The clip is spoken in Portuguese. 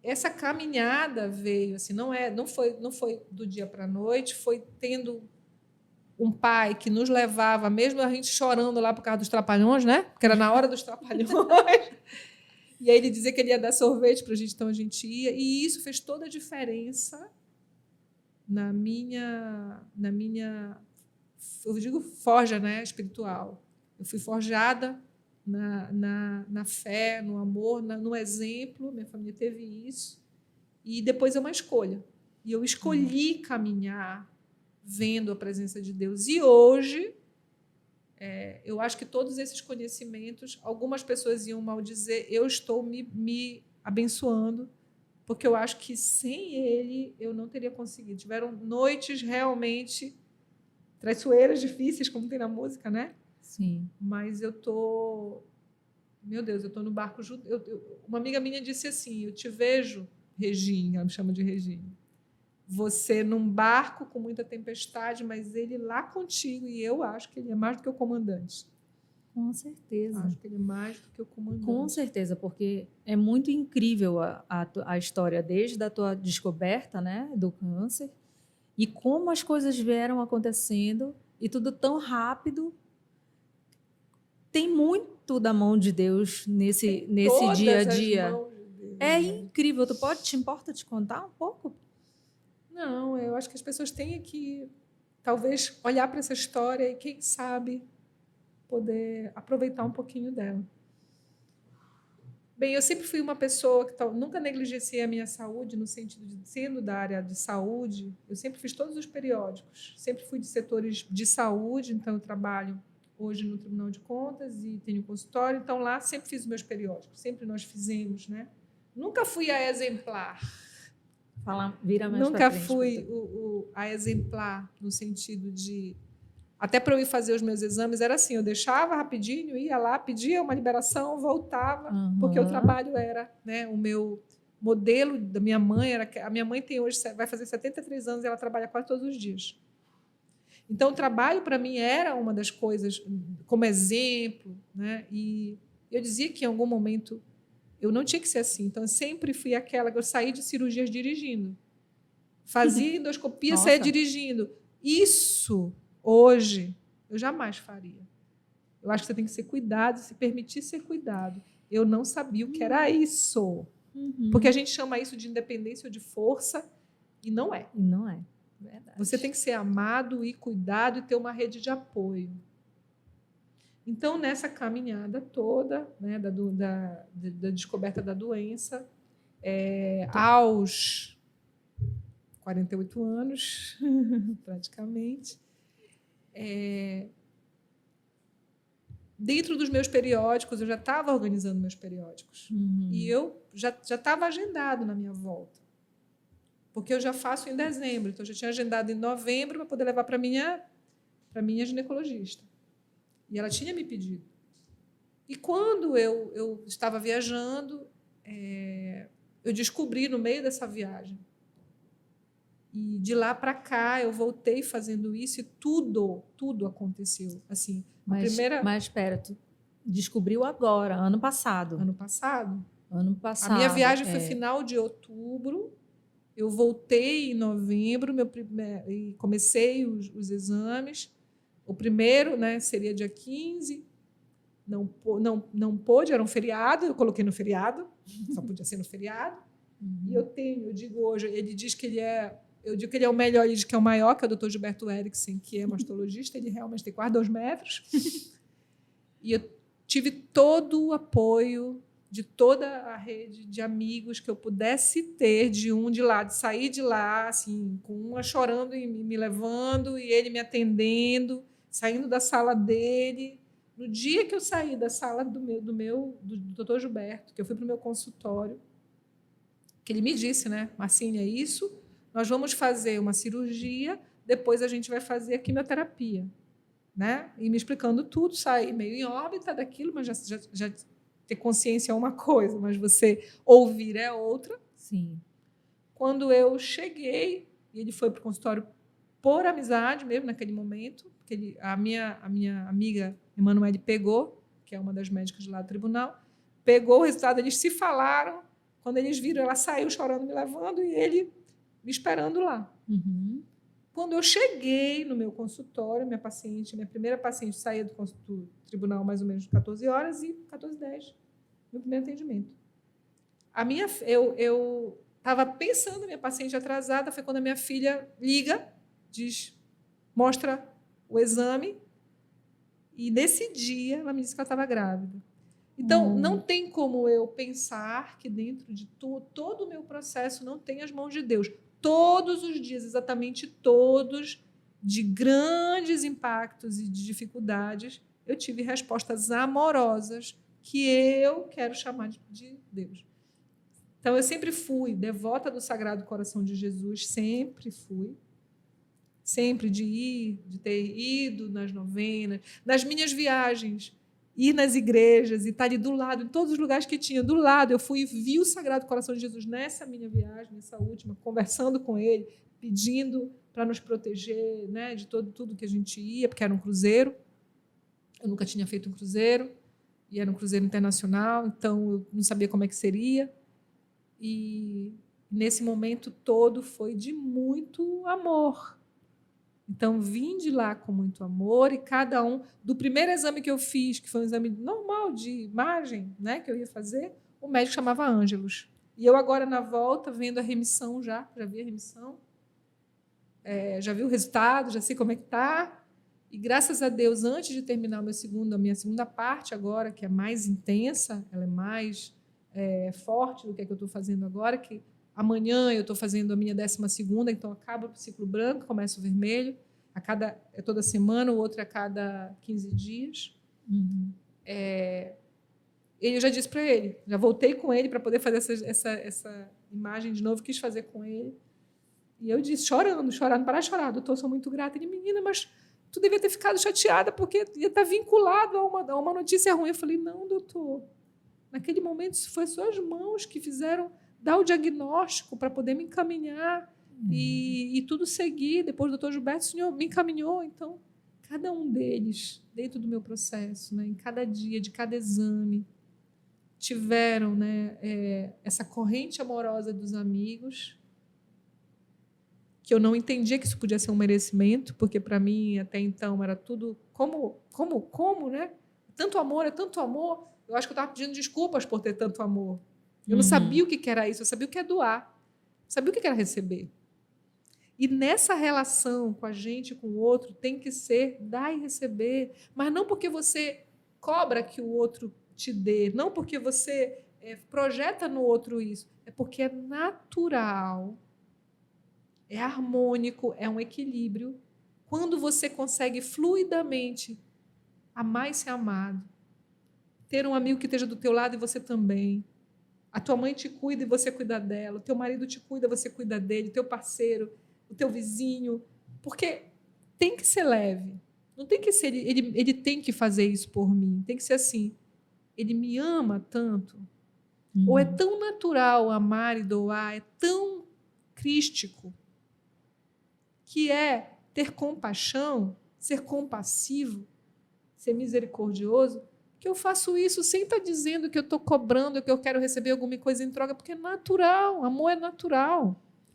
essa caminhada veio, assim, não foi do dia para a noite, foi tendo um pai que nos levava, mesmo a gente chorando lá por causa dos trapalhões, né? Porque era na hora dos trapalhões. E aí ele dizia que ele ia dar sorvete para a gente, então a gente ia. E isso fez toda a diferença na minha, eu digo forja, né, espiritual. Eu fui forjada na fé, no amor, no exemplo. Minha família teve isso. E depois é uma escolha. E eu escolhi caminhar vendo a presença de Deus. E hoje, eu acho que todos esses conhecimentos, algumas pessoas iam maldizer, eu estou me abençoando, porque eu acho que sem ele eu não teria conseguido. Tiveram noites realmente traiçoeiras, difíceis, como tem na música, né? Sim. Mas eu tô, meu Deus, eu tô no barco junto. Uma amiga minha disse assim: eu te vejo, Regina, ela me chama de Regina. Você num barco com muita tempestade, mas ele lá contigo, e eu acho que ele é mais do que o comandante. Com certeza. Acho que ele é mais do que o comandante. Com certeza, porque é muito incrível a história desde a tua descoberta, né, do câncer, e como as coisas vieram acontecendo, e tudo tão rápido. Tem muito da mão de Deus nesse dia a dia. É incrível. Te importa te contar um pouco? Não, eu acho que as pessoas têm que, talvez, olhar para essa história e, quem sabe, poder aproveitar um pouquinho dela. Bem, eu sempre fui uma pessoa que nunca negligenciei a minha saúde, no sentido de sendo da área de saúde. Eu sempre fiz todos os periódicos, sempre fui de setores de saúde, então eu trabalho hoje no Tribunal de Contas e tenho consultório, então lá sempre fiz os meus periódicos, sempre nós fizemos, né? Nunca fui a exemplar. Vira mais Nunca fui a exemplar, no sentido de... Até para eu ir fazer os meus exames, era assim, eu deixava rapidinho, ia lá, pedia uma liberação, voltava, porque o trabalho era, né, o meu modelo da minha mãe, a minha mãe tem hoje, vai fazer 73 anos e ela trabalha quase todos os dias. Então, o trabalho, para mim, era uma das coisas, como exemplo, né? E eu dizia que, em algum momento, eu não tinha que ser assim. Então, eu sempre fui aquela que eu saí de cirurgias dirigindo. Fazia endoscopia, saía dirigindo. Isso, hoje, eu jamais faria. Eu acho que você tem que ser cuidado, se permitir ser cuidado. Eu não sabia o que era isso. Porque a gente chama isso de independência ou de força, e não é. E não é. Verdade. Você tem que ser amado e cuidado e ter uma rede de apoio. Então, nessa caminhada toda, né, da descoberta da doença, aos 48 anos, praticamente, dentro dos meus periódicos, eu já estava organizando meus periódicos. E eu já estava agendado na minha volta. Porque eu já faço em dezembro, então eu já tinha agendado em novembro para poder levar para minha ginecologista. E ela tinha me pedido. E quando eu estava viajando, eu descobri no meio dessa viagem. E de lá para cá eu voltei fazendo isso e tudo aconteceu. Assim, mas espera, tu descobriu agora, ano passado. Ano passado. Ano passado. A minha viagem foi final de outubro. Eu voltei em novembro e comecei os exames. O primeiro, né, seria dia 15. Não pôde, era um feriado, eu coloquei no feriado, só podia ser no feriado. E eu digo hoje, ele diz que eu digo que ele é o melhor, ele diz que é o maior, que é o Dr. Gilberto Eriksen, que é mastologista, ele realmente tem quase 2 metros. E eu tive todo o apoio de toda a rede de amigos que eu pudesse ter, de sair de lá, assim, com uma chorando e me levando, e ele me atendendo, saindo da sala dele. No dia que eu saí da sala do Dr. Gilberto, que eu fui para o meu consultório, que ele me disse, né, Marcinha, isso, nós vamos fazer uma cirurgia, depois a gente vai fazer a quimioterapia. Né? E me explicando tudo, saí meio em órbita daquilo, mas já ter consciência é uma coisa, mas você ouvir é outra. Sim. Quando eu cheguei, ele foi para o consultório por amizade mesmo naquele momento, porque a minha amiga Emanuele pegou, que é uma das médicas lá do tribunal, pegou o resultado, eles se falaram. Quando eles viram, ela saiu chorando, me levando, e ele me esperando lá. Uhum. Quando eu cheguei no meu consultório, minha primeira paciente saía do tribunal mais ou menos de 14 horas e 14h10, meu primeiro atendimento. Eu estava pensando, minha paciente atrasada, foi quando a minha filha liga, mostra o exame, e nesse dia ela me disse que ela estava grávida. Então, não tem como eu pensar que dentro de todo o meu processo não tem as mãos de Deus. Todos os dias, exatamente todos, de grandes impactos e de dificuldades, eu tive respostas amorosas que eu quero chamar de Deus. Então, eu sempre fui devota do Sagrado Coração de Jesus, sempre fui. Sempre de ter ido nas novenas, nas minhas viagens, ir nas igrejas e estar ali do lado, em todos os lugares que tinha, do lado. Eu fui e vi o Sagrado Coração de Jesus nessa minha viagem, nessa última, conversando com ele, pedindo para nos proteger, né, de tudo que a gente ia, porque era um cruzeiro. Eu nunca tinha feito um cruzeiro, e era um cruzeiro internacional, então eu não sabia como é que seria. E nesse momento todo foi de muito amor. Então, vim de lá com muito amor, e cada um, do primeiro exame que eu fiz, que foi um exame normal de imagem, né, que eu ia fazer, o médico chamava Ângelos. E eu agora, na volta, vendo a remissão já vi a remissão, já vi o resultado, já sei como é que está. E, graças a Deus, antes de terminar a minha segunda parte agora, que é mais intensa, ela é mais forte do que eu estou fazendo agora, que amanhã eu estou fazendo a minha 12ª, então acaba o ciclo branco, começa o vermelho. É toda semana, o outro é a cada 15 dias. Uhum. Eu já disse para ele, já voltei com ele para poder fazer essa imagem de novo, quis fazer com ele. E eu disse, chorando, para chorar, doutor, sou muito grata. Ele, menina, mas tu devia ter ficado chateada, porque ia estar vinculado a uma notícia ruim. Eu falei, não, doutor, naquele momento foi suas mãos que fizeram dar o diagnóstico para poder me encaminhar e tudo seguir. Depois do doutor Gilberto, o senhor me encaminhou. Então, cada um deles, dentro do meu processo, né, em cada dia, de cada exame, tiveram, né, essa corrente amorosa dos amigos, que eu não entendia que isso podia ser um merecimento, porque, para mim, até então, era tudo como, né? Tanto amor, é tanto amor. Eu acho que eu estava pedindo desculpas por ter tanto amor. Eu não sabia o que era isso, eu sabia o que é doar, eu sabia o que era receber. E nessa relação com a gente, com o outro, tem que ser dar e receber, mas não porque você cobra que o outro te dê, não porque você projeta no outro isso, é porque é natural, é harmônico, é um equilíbrio. Quando você consegue fluidamente amar e ser amado, ter um amigo que esteja do teu lado e você também, a tua mãe te cuida e você cuida dela, o teu marido te cuida, você cuida dele, o teu parceiro, o teu vizinho, porque tem que ser leve, não tem que ser, ele tem que fazer isso por mim, tem que ser assim, ele me ama tanto, ou é tão natural amar e doar, é tão crístico, que é ter compaixão, ser compassivo, ser misericordioso, que eu faço isso sem estar dizendo que eu estou cobrando, que eu quero receber alguma coisa em troca, porque é natural, amor é natural.